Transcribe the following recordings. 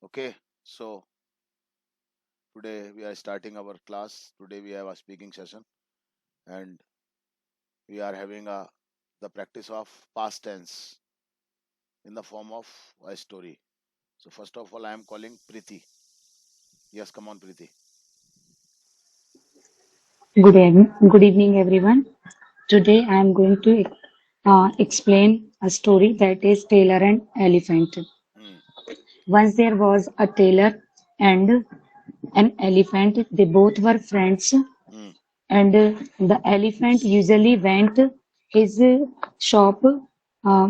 Okay, so today we are starting our class. Today we have a speaking session, and we are having the practice of past tense in the form of a story. So first of all, I am calling Preeti. Yes, come on, Preeti. Good evening, everyone. Today I am going to explain a story that is Tailor and Elephant. Hmm. Once there was a tailor and an elephant. They both were friends, Hmm. and the elephant usually went his shop, uh,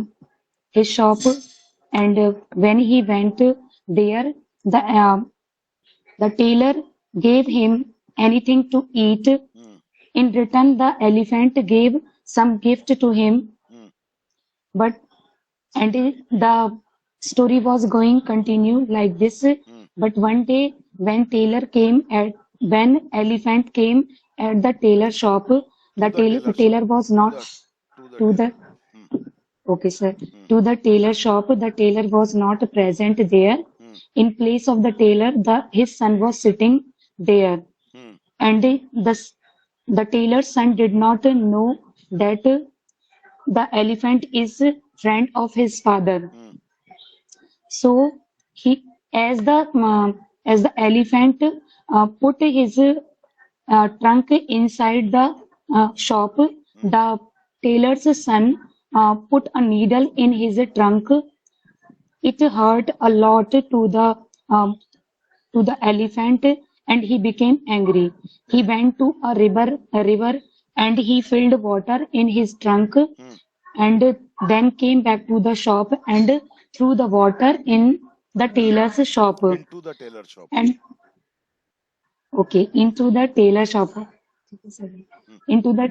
his shop, and when he went there, the tailor gave him anything to eat. Hmm. In return, the elephant gave some gift to him, Hmm. but the story was going continue like this. Hmm. But one day, when elephant came at the tailor shop, To the tailor shop. tailor was To not the to the to tailor. the Hmm. okay, sir. Hmm. To the tailor shop, the tailor was not present there. Hmm. In place of the tailor, the his son was sitting there, Hmm. and the tailor's son did not know that the elephant is friend of his father. Hmm. So he, as the elephant put his trunk inside the shop, Hmm. the tailor's son put a needle in his trunk. It hurt a lot to the elephant, and he became angry. He Hmm. went to a river, and he filled water in his trunk, Hmm. and then came back to the shop and threw the water in the tailor's shop. Into the tailor shop. And okay, Hmm. into the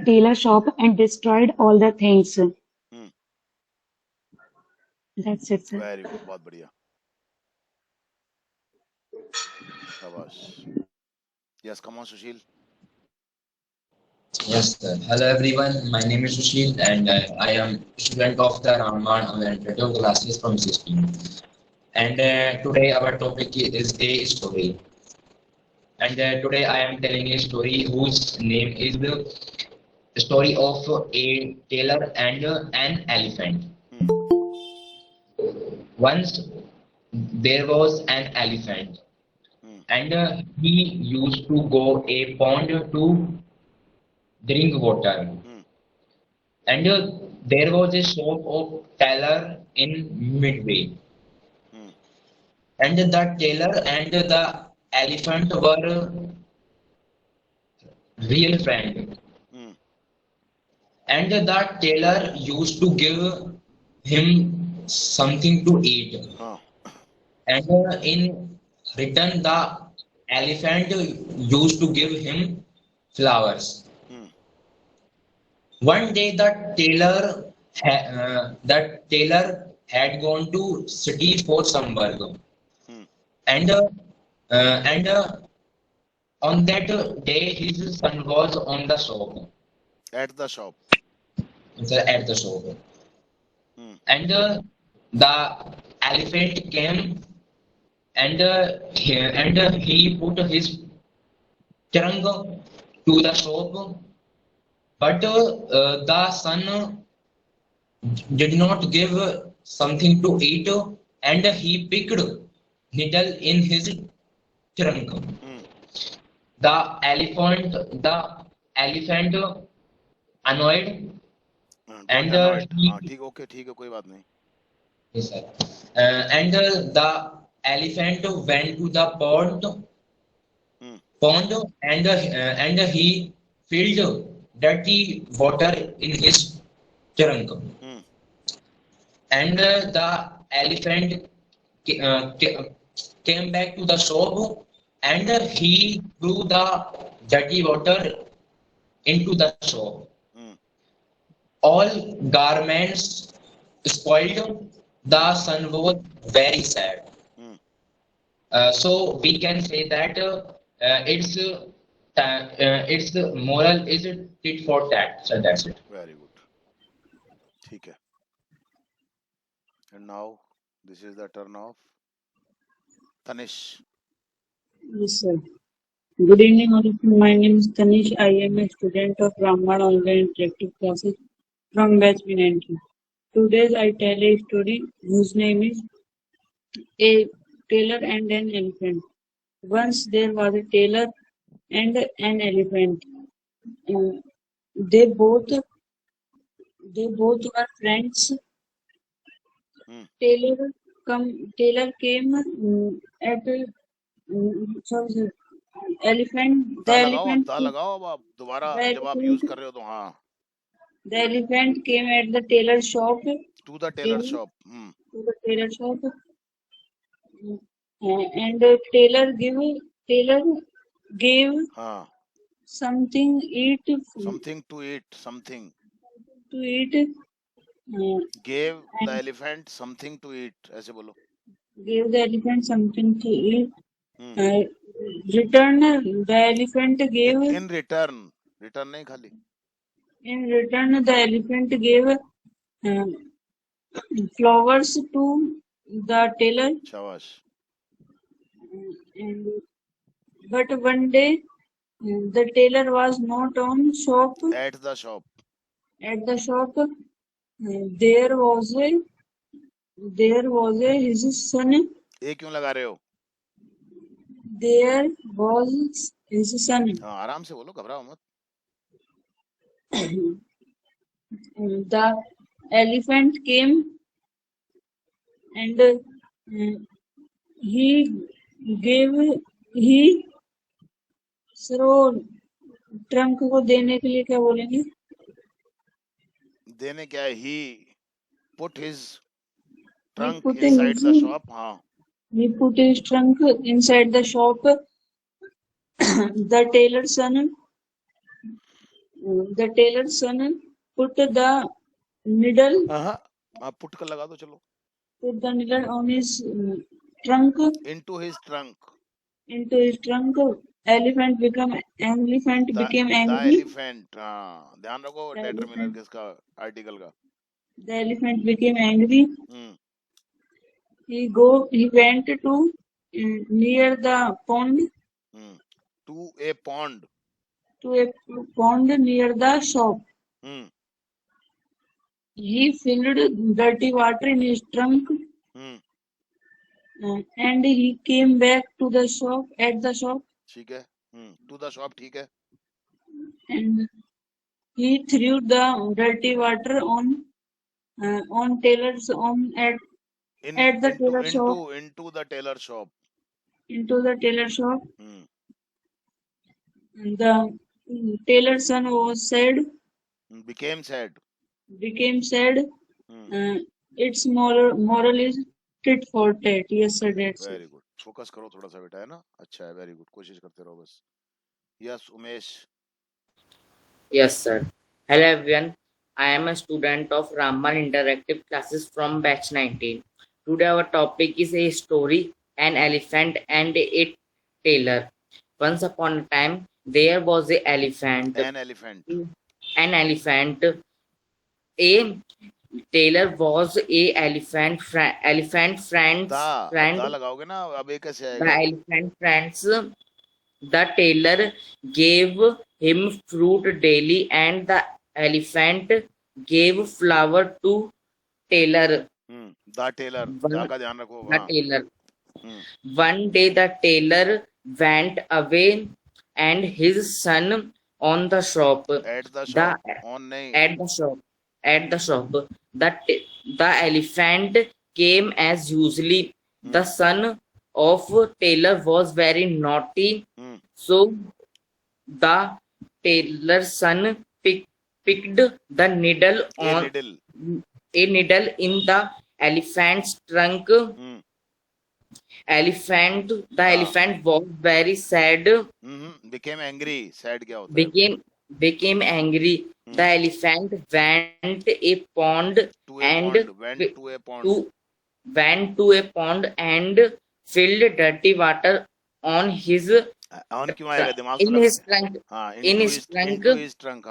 tailor shop and destroyed all the things. Hmm. That's it, sir. Very good. बहुत बढ़िया. Shabash. Yes, come on, Sushil. Yes, sir. Hello everyone. My name is Sushil and I am student of the Rahman Administrative classes from 16. And today our topic is a story. And today I am telling a story whose name is the story of a tailor and an elephant. Hmm. Once there was an elephant Hmm. and he used to go a pond to drink water. Hmm. And there was a shop of tailor in Midway. Hmm. And the tailor and the elephant were real friend. Hmm. And the tailor used to give him something to eat. Huh. And in return, the elephant used to give him flowers. Hmm. One day, the tailor had gone to city for some work, Hmm. and and on that day his son was on the shop, At the shop. at the shop, Hmm. and the elephant came and he put his trunk to the shop, but the son did not give something to eat, and he picked needle in his trunk. Hmm. The elephant annoyed and Annoyed. हाँ he ठीक okay ठीक है कोई बात नहीं. yes, sir. And the elephant went to the Hmm. pond and he filled dirty water in his trunk. Hmm. And the elephant came back to the shop and he threw the dirty water into the shop. Hmm. All garments spoiled. Hmm. The son was very sad. Hmm. So we can say that its moral is tit for tat. So that's it. Very good. ठीक है. And now this is the turn of Tanish. Yes, sir. Good evening, all of you. My name is Tanish. I am a student of Ramban Online Interactive Classes from batch B19. Today I tell a story whose name is A Tailor and an Elephant. Once there was a tailor and an elephant. Uh, they both were friends. Hmm. Tailor came at sorry, sir. Elephant. ता लगाओ अब आप दोबारा जब आप use कर रहे हो तो हाँ. The elephant came at the tailor shop. To the tailor shop. To the tailor shop, and the tailor gave हाँ. something Something to eat. Something. to eat. Gave the elephant something to eat. ऐसे बोलो. Gave the elephant something to eat. Hmm. Return the elephant gave. In return. Return नहीं खाली. In return, the elephant gave flowers to the tailor. शाबाश. But one day, the tailor was not on shop. At the shop. At the shop, there was his son. ये क्यों लगा रहे हो? There was his son. हाँ आराम से बोलो, घबराओ मत. The elephant came and he trunk को देने के लिए क्या बोलेंगे? देने क्या है? He put his trunk inside the shop. हाँ. He put his trunk inside the shop. The tailor's son put the needle. आप put कर लगा दो चलो. Put the needle on his trunk. Into his trunk. Into his trunk. Elephant became angry. The elephant. हाँ. ध्यान रखो determiner किसका article का. The elephant became angry. He went to near the pond. To a pond. To a pond near the shop. He filled dirty water in his trunk. And he came back to the shop. At the shop. ठीक है. To the shop. ठीक है. And he threw the dirty water on tailor's at the tailor shop. Into the tailor shop. Into the tailor shop. The tailor's son was sad. Became sad. Its moral is tit for tat. Yes, sir. That's Very good. Focus करो थोड़ा सा बेटा, है ना? अच्छा है. Very good. कोशिश करते रहो बस. Yes Umesh. Yes, sir. Hello, everyone. I am a student of Ramban Interactive Classes from batch 19. Today, our topic is a story, an elephant and a tailor. Once upon a time, there was an elephant. An elephant. A tailor was a elephant friend. दा लगाओगे ना, अब एक कैसे आएगा? The elephant friends. The tailor gave him fruit daily, and the elephant gave flower to tailor. The tailor. दा का ध्यान रखो. The tailor. One day the tailor went away, and his son on the shop. At the shop. On नहीं. At the shop. The elephant came as usually. The son of tailor was very naughty. So the tailor's son picked the needle in the elephant's trunk. The elephant was very sad. Became angry. Sad क्या होता है? Became angry. The elephant went to a pond and filled dirty water on his क्यों आएगा दिमाग in his trunk. into his trunk.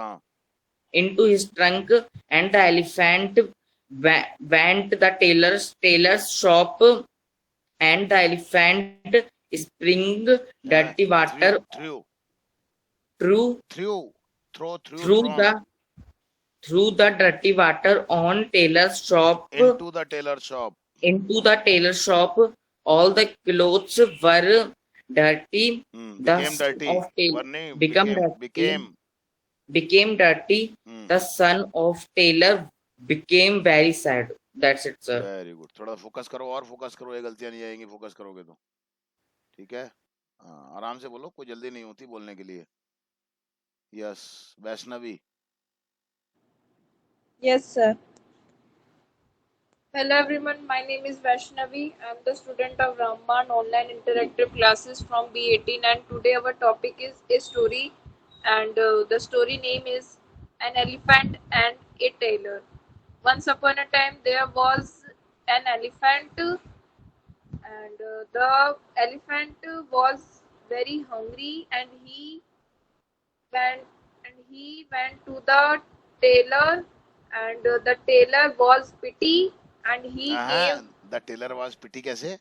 Into his trunk, and the elephant went to the tailor's shop and the elephant spring dirty water through through through throw through from the through the dirty water on tailor's shop into the tailor shop. into the tailor shop. All the clothes were dirty. The Became son dirty. of tailor Varne become dirty. Became dirty. The son of tailor became very sad. That's it, sir. Very good. थोड़ा focus करो और focus करो, ये गलतियां नहीं आएंगी focus करोगे तो. ठीक है. हाँ, आराम से बोलो, कोई जल्दी नहीं होती बोलने के लिए. Yes, Vaishnavi. Yes, sir. Hello everyone, my name is Vaishnavi. I am the student of Ramban online interactive classes from B18, and today our topic is a story, and the story name is An Elephant and a Tailor. Once upon a time there was an elephant, and the elephant was very hungry, and went he went to the tailor, and the tailor was pity, and he gave the tailor was pity. कैसे?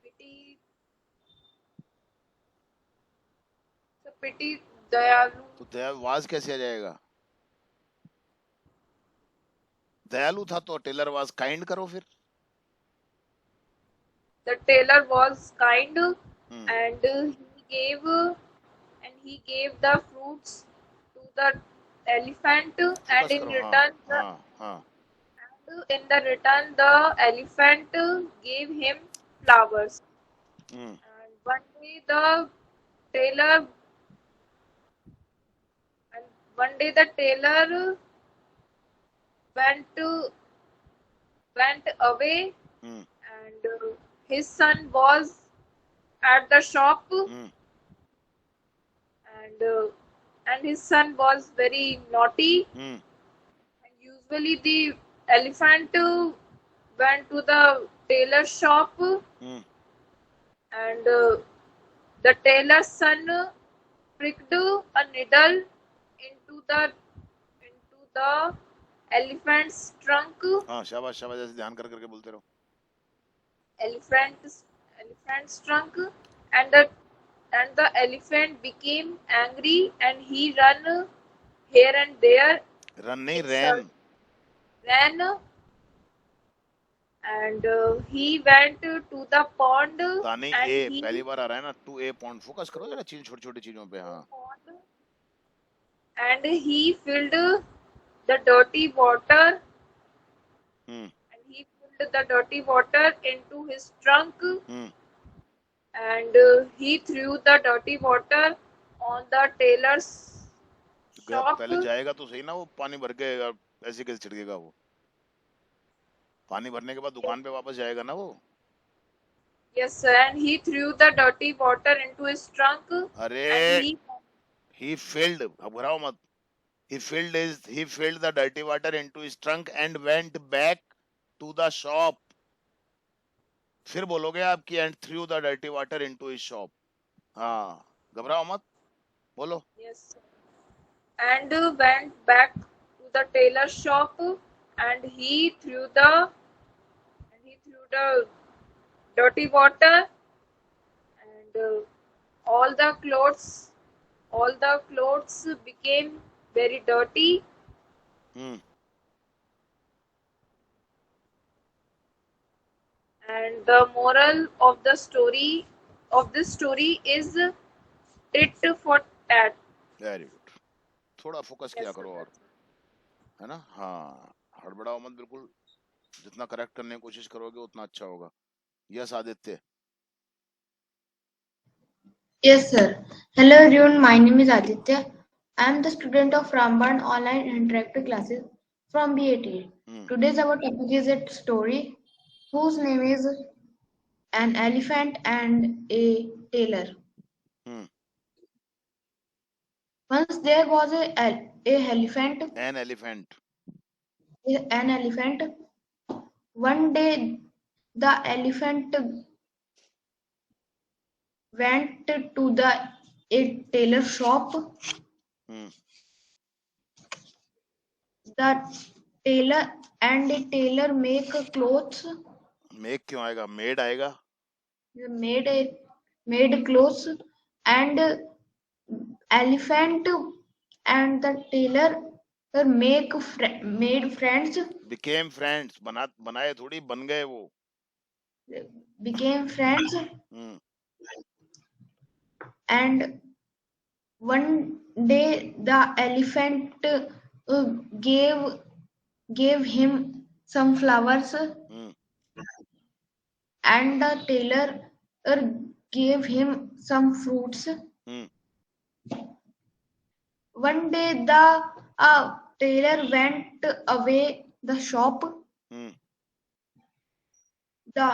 pity, so pity dayalu. तो दयालु was कैसे आ जाएगा? दयालु था तो Taylor was kind करो फिर. The tailor was kind, and he gave the fruits to the elephant, and in return the elephant gave him flowers. And one day the tailor went away, and his son was at the shop, and his son was very naughty. And usually the elephant went to the tailor's shop, and the tailor's son pricked a needle into the elephant's trunk. हाँ, शाबाश शाबाश, ऐसे ध्यान कर करके बोलते रहो. Elephant's trunk, and the elephant became angry, and he ran here and there. Run नहीं, रैन. Ran, and he went to the pond, तानी and ए he पहली बार आ रहा है ना. To A point. फोकस करो जरा चीज, छोटी छोटी चीजों पे. हाँ, and he filled the dirty water, into his trunk, and he threw the dirty water on the tailor's shop. पहले जाएगा तो सही ना, वो पानी भर के ऐसे कैसे छिड़केगा वो? पानी भरने के बाद दुकान पे वापस जाएगा ना वो. Yes, sir, and he threw the dirty water into his trunk. अरे And he filled, अब घबराओ मत. He filled the dirty water into his trunk and went back to the shop. फिर बोलोगे आपकी, and threw the dirty water into his shop. हाँ, घबराओ मत, बोलो. Yes, sir. And went back to the tailor's shop, and he threw the dirty water, and all the clothes became very dirty. And the moral of this story is tit for tat. Very good. थोड़ा focus किया Yes, करो sir. और, है ना. हाँ, हड़बड़ाओ मत बिल्कुल. जितना करेक्ट करने की कोशिश करोगे उतना अच्छा होगा. Yes Aditya. Yes, sir. Hello, everyone. My name is Aditya. I am the student of Ramban online interactive classes from B18. Today's our topic is a story whose name is An Elephant and a Tailor. Once there was an elephant. An elephant. One day, the elephant went to a tailor shop. The tailor make clothes. Make क्यों आएगा? Made आएगा. made clothes, and elephant and the tailor made friends, Became friends. बनाए थोड़ी, बन गए वो. became friends, hmm. and one day the elephant gave him some flowers, hmm. and the tailor gave him some fruits. Hmm. One day the tailor went away the shop. Hmm. The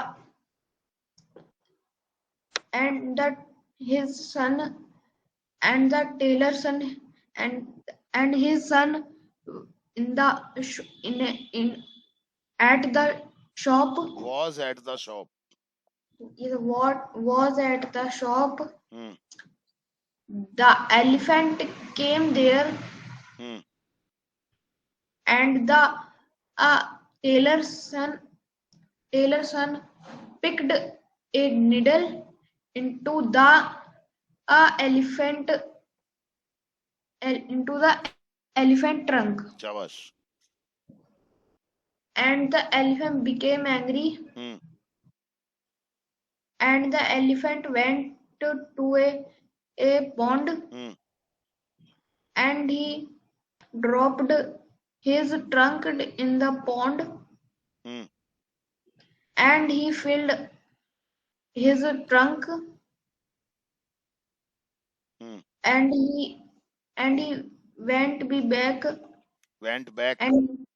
and that his son and the tailor's son and his son in the in at the shop. Was at the shop. What was at the shop? Hmm. The elephant came there, hmm. and the uh, tailor's son picked a needle into the elephant into the elephant trunk, शाबाश. and the elephant became angry, hmm. and the elephant went to a pond, hmm. and he dropped his trunk in the pond, hmm. and he filled his trunk, hmm. and he went be back Went back. and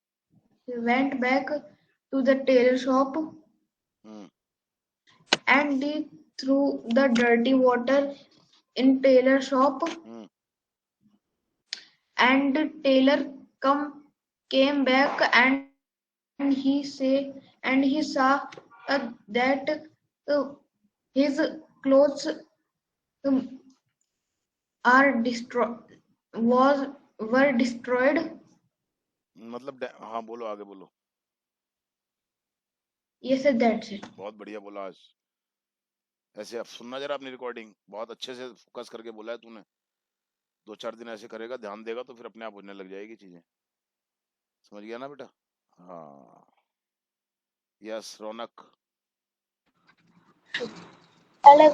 he went back to the tailor shop, hmm. and he threw the dirty water in tailor shop, hmm. and tailor came back, and he saw that his clothes um, are destroyed was were destroyed. मतलब हाँ, बोलो, आगे बोलो. Yes, sir, that's it. बहुत बढ़िया बोला आज. ऐसे अब सुनना जरा अपनी रिकॉर्डिंग, बहुत अच्छे से फोकस करके बोला है तूने. 2-4 दिन ऐसे करेगा, ध्यान देगा तो फिर अपने आप होने लग जाएगी चीजें. समझ गया ना बेटा? हाँ. Yes, Raunak. Hello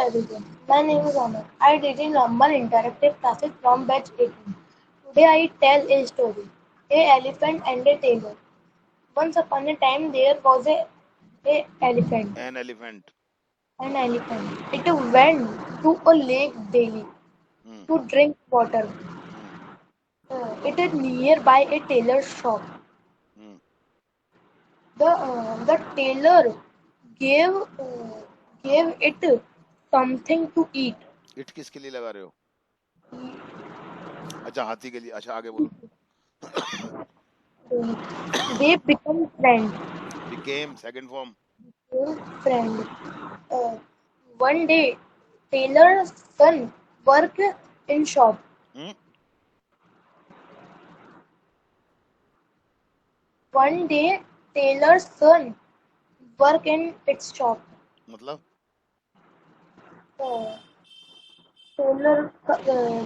everyone. My name is Amar. I did in Ramban Interactive Classes from batch 18. Today I tell a story. A elephant and a tailor. Once upon a time there was a elephant. An elephant. An elephant. It went to a lake daily hmm. to drink water. Hmm. It is nearby a tailor's shop. Hmm. The tailor gave it something to eat. It किसके लिए लगा रहे हो? अच्छा, हाथी के लिए. अच्छा, आगे बोलो. They become friends. Became, second form. Friend. Uh, One day, tailor's son worked in shop. Hmm. One day, tailor's son worked in its shop. मतलब Uh,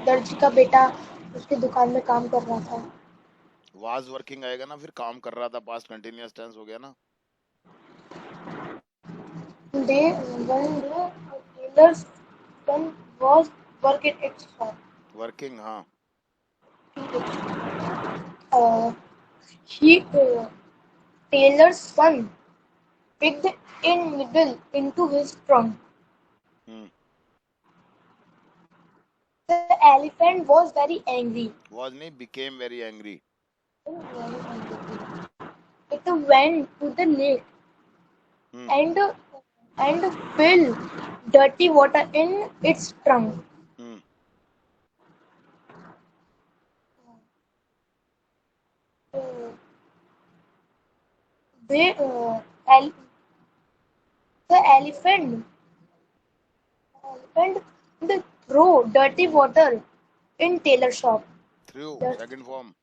दर्जी का बेटा उसकी दुकान में काम कर रहा था. was working आएगा ना, फिर काम कर रहा था, पास्ट कंटिन्यूअस टेंस हो गया ना. One day, tailor's son was working in its shop. Working, हाँ. He tailor's son picked a needle into his trunk. Hmm. The elephant was very angry. Was नहीं, became very angry. It went to the lake hmm. and filled dirty water in its trunk. Hmm. They, el- the elephant threw dirty water in tailor shop. Through, second form.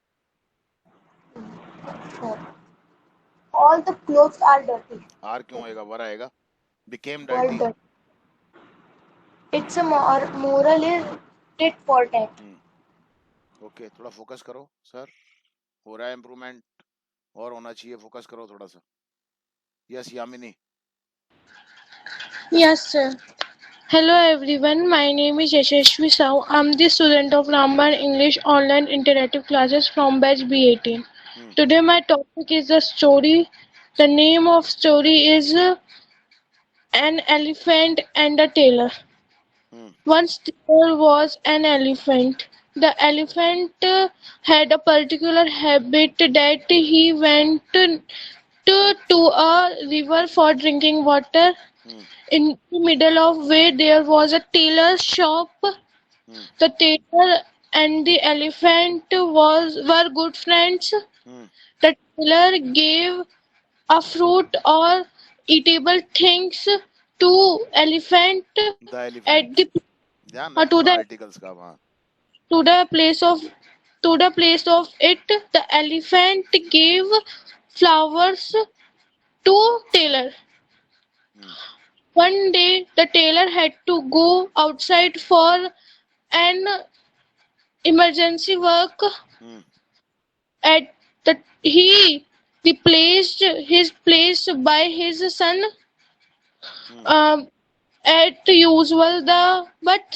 all the clothes are dirty. R क्यों आएगा, वर आएगा, became Were dirty. dirty. It's a moral is tit for tat. Okay, थोड़ा focus करो sir, हो रहा है improvement और होना चाहिए, फोकस करो थोड़ा सा. Yes Yamini. Yes, sir. Hello everyone, my name is Yashashvi Sahu. I'm the student of Ramban English online interactive classes from batch B18. Today my topic is a story. The name of story is An Elephant and a Tailor. Once there was an elephant. The elephant had a particular habit that he went to a river for drinking water. In the middle of way there was a tailor's shop. The tailor and the elephant were good friends. The tailor gave a fruit or eatable things to elephant The at elephant. the ध्यान to रखो the articles का वहाँ. to the place of it. The elephant gave flowers to tailor. One day the tailor had to go outside for an emergency work. At the he replaced his place by his son. At usual but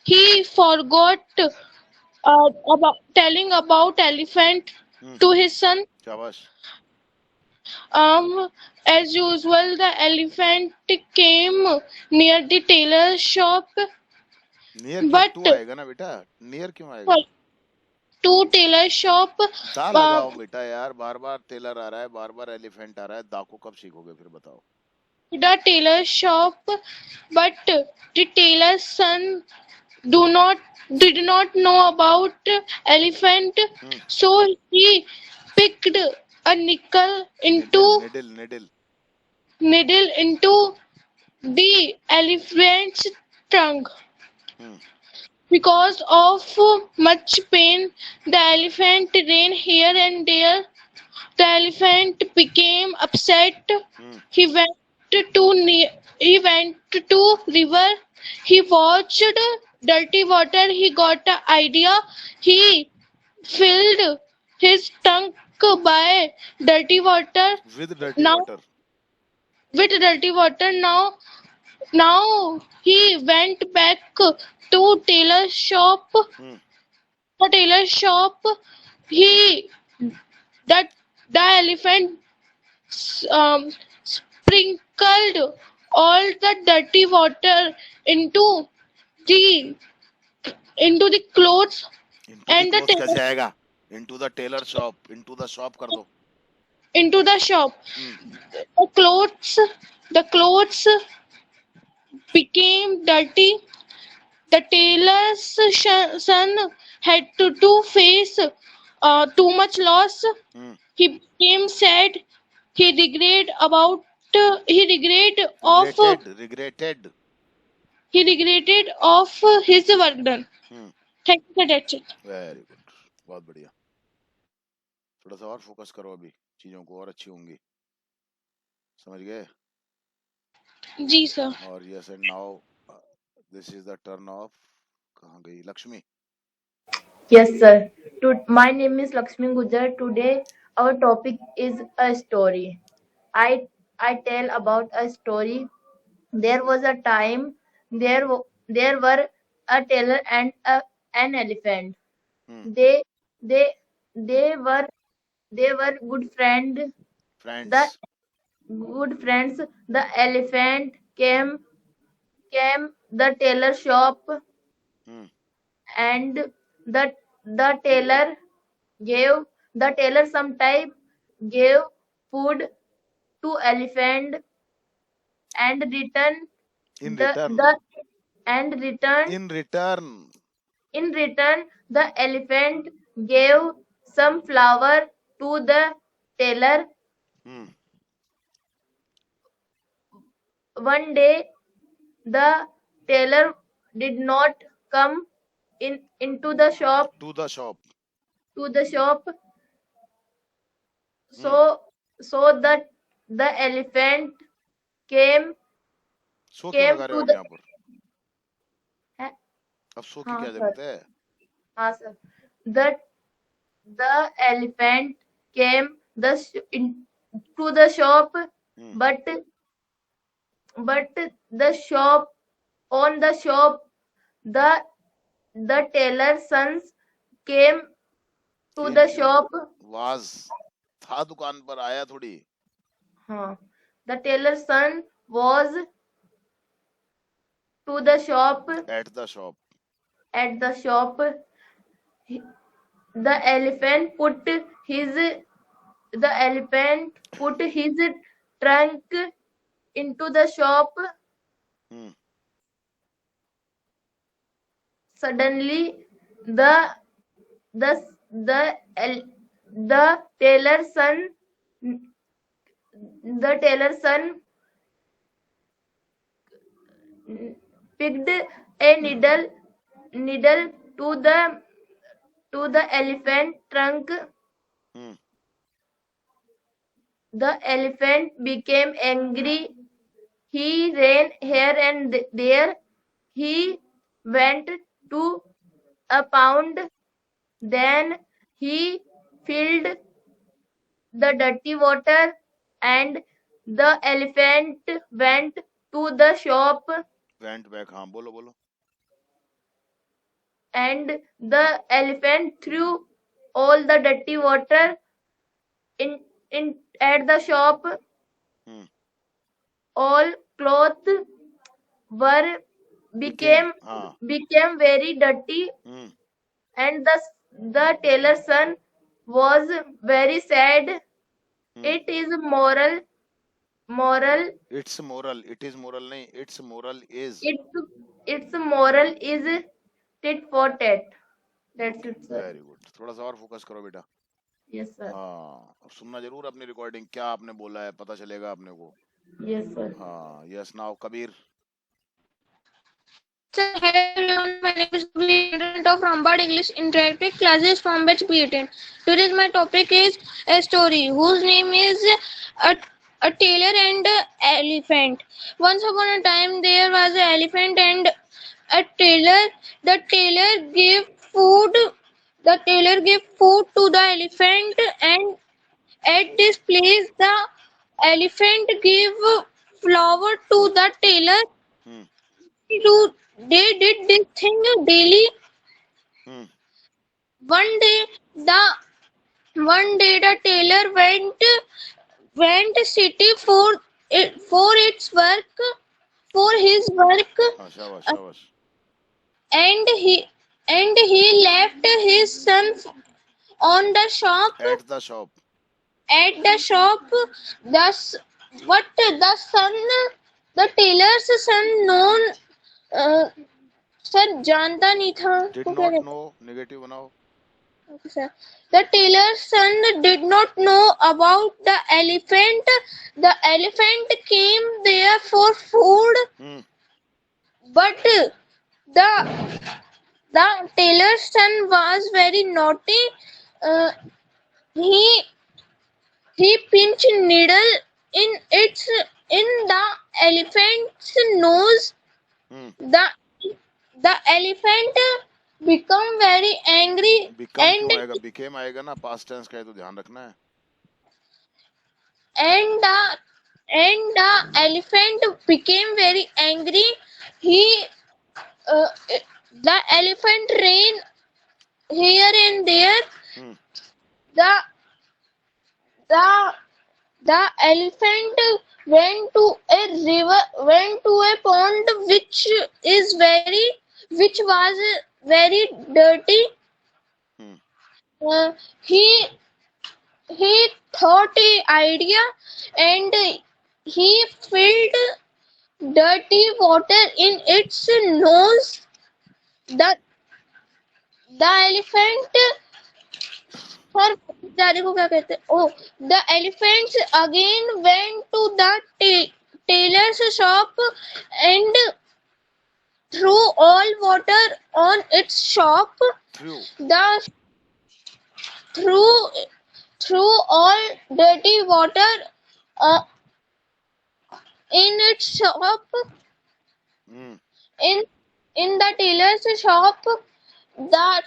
he forgot about telling about elephant to his son. शाबाश. As usual, the elephant came near the tailor's shop, near क्यों but to आएगा ना बेटा, near क्यों आएगा. to tailor's shop, दा लगाओ बेटा यार, बार बार टेलर आ रहा है, बार बार एलिफेंट आ रहा है, दा को कब सीखोगे फिर बताओ. the tailor's shop, but the tailor's son did not know about elephant, so he picked a needle into the elephant's trunk. Because of much pain, the elephant ran here and there. The elephant became upset. He went to river. He watched dirty water. He got an idea. He filled his tank by dirty water. With dirty Now, water. with dirty water. Now he went back to tailor's shop. The tailor's shop. He the elephant sprinkled all the dirty water into the clothes and the कैसे आएगा? Into the tailor shop. Into the shop कर दो. into the shop. The clothes became dirty. The tailor's son had to face too much loss. He became sad. He regretted of his work done. Thank you. That's it. Very good. बहुत बढ़िया. थोड़ा सा और focus करो, अभी चीजों को और अच्छी होंगी. समझ गए? जी सर. और yes, and now this is the turn of कहाँ गई Lakshmi? Yes, sir. My name is Lakshmi Gujar. Today, our topic is a story. I tell about a story. There was a time there were a tailor and an elephant. They were good friends. The good friends. The elephant came the tailor shop, and the tailor sometimes gave food to elephant, and In return the elephant gave some flower to the tailor. One day the tailor did not come into the shop. To the shop. So so the elephant came सो क्यों लगा रहे हो to आप the यहाँ पर? है? अब सो की हाँ क्या सर, जरूरत है? हाँ sir, the elephant came to the shop, but the shop on the shop the tailor's sons came to Came the क्यों? shop. was था दुकान पर, आया थोड़ी. हाँ, the tailor's son was to the shop. At the shop. At the shop, the elephant put his trunk into the shop. Suddenly, the tailor's son picked a needle to the elephant trunk. The elephant became angry. He ran here and there. He went to a pond. Then he filled the dirty water, and the elephant went to the shop. Went back. हाँ बोलो बोलो. And the elephant threw all the dirty water in at the shop. All clothes were became very dirty, and the tailor's son was very sad. It is moral. It's moral. It is moral नहीं. It's moral is. Its moral is tit for tat. That's it, sir. Very good. थोड़ा सा और focus करो बेटा. Yes, sir. हाँ, अब सुनना जरूर अपनी रिकॉर्डिंग, क्या आपने बोला है पता चलेगा अपने को. Yes, sir. हाँ, yes now Kabir. Sir, hello everyone. My name is Kabir, student of Rambad English Interactive Classes from batch B18. Today's my topic is a story whose name is a tailor and a elephant. Once upon a time, there was an elephant and a tailor. The tailor gave food. The tailor gave food to the elephant, and at this place, the elephant gave flour to the tailor. They did this thing daily. One day the tailor went city for its work, for his work, and he left his son on the shop. At the shop. At the shop, thus what the son, the tailor's son known. Sir जानता नहीं था. Did not know. Negative बनाओ. Okay, sir. The tailor's son did not know about the elephant. The elephant came there for food, but the tailor's son was very naughty. He pinched needle in the elephant's nose. The elephant become very angry. Became आएगा ना, past tense का है तो ध्यान रखना है. And the elephant became very angry. The elephant ran here and there. The elephant went to a pond which was very dirty. He thought an idea, and he filled dirty water in its nose. The elephant, sir, को क्या कहते हैं? Oh, the elephants again went to the tailor's shop and threw all water on its shop. threw all dirty water uh, in its shop. Hmm. In the tailor's shop, the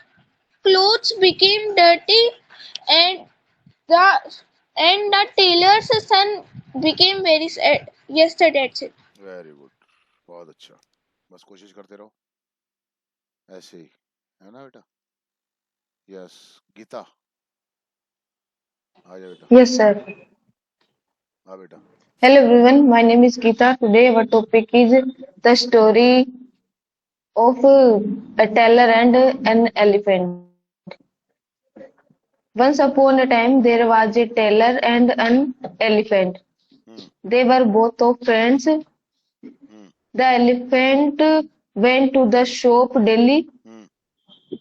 clothes became dirty, and the the tailor's son became very sad. Yes, sir, that's it. Very good, बहुत अच्छा। बस कोशिश करते रहो ऐसे ही, है ना बेटा? यस, गीता आ जा बेटा। Yes, sir. हाँ बेटा। Hello everyone, my name is Geeta. Today our topic is the story of a tailor and an elephant. Once upon a time there was a tailor and an elephant. Hmm. They were both of friends. Hmm. The elephant went to the shop daily Hmm.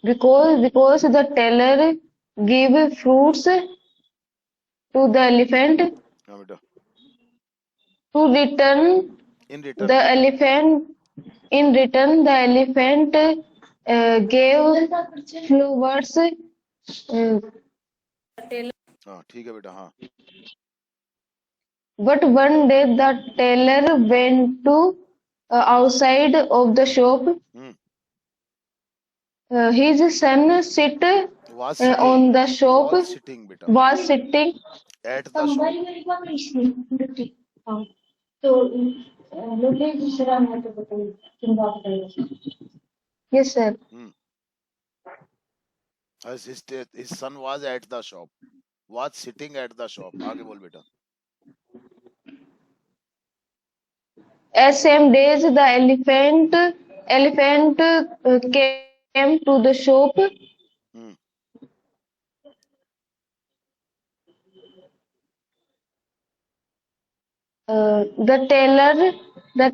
because the tailor gave fruits to the elephant. हाँ बेटा। To return in the return. elephant In return, the elephant gave flowers. हाँ ठीक है बेटा। हाँ। But one day the tailor went to outside of the shop. Hmm. His son sit Was sitting, on the shop was sitting बेटा, was sitting. at the shop। Yes, sir. Hmm. As his son was at the shop, was sitting at the shop। आगे बोल बेटा। As same days the elephant came to the shop. Hmm. The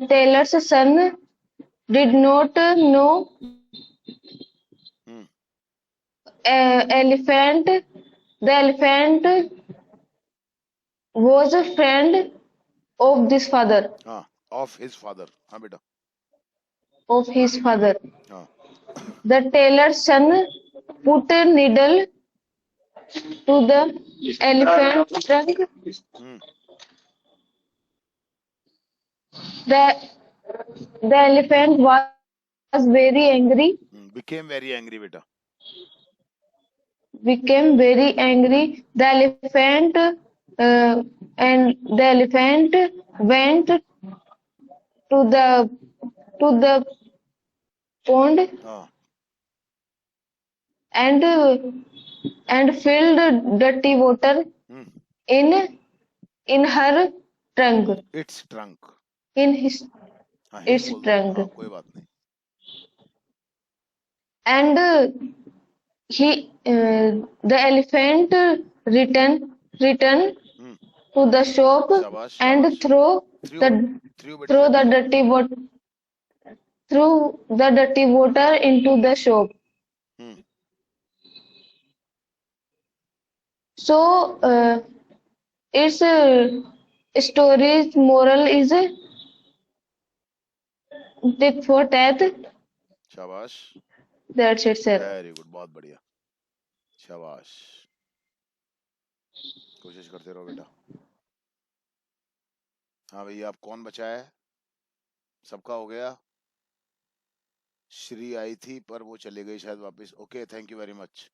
tailor's son did not know Hmm. elephant. The elephant was a friend of this father, हाँ, of his father। हाँ बेटा। of his father. हाँ। The tailor's son put a needle to the elephant's trunk. Hmm. The the elephant was very angry. Became very angry बेटा। Became very angry. The elephant went to the pond हाँ। and filled dirty water Hmm. in her trunk. Its trunk। In his हाँ, his its बोल दो। trunk. हाँ, कोई बात नहीं। And the elephant returned Hmm. to the shop शाबाश, and शाबाश। threw बेटा the dirty। dirty water into the shop. Hmm. So its story's moral is tit for tat. शाबाश, That's it, sir. Very good, बहुत बढ़िया, शाबाश। कोशिश करते रहो बेटा। हाँ भैया, आप कौन बचा है? सबका हो गया? श्री आई थी पर वो चली गई शायद वापस। Okay, thank you very much.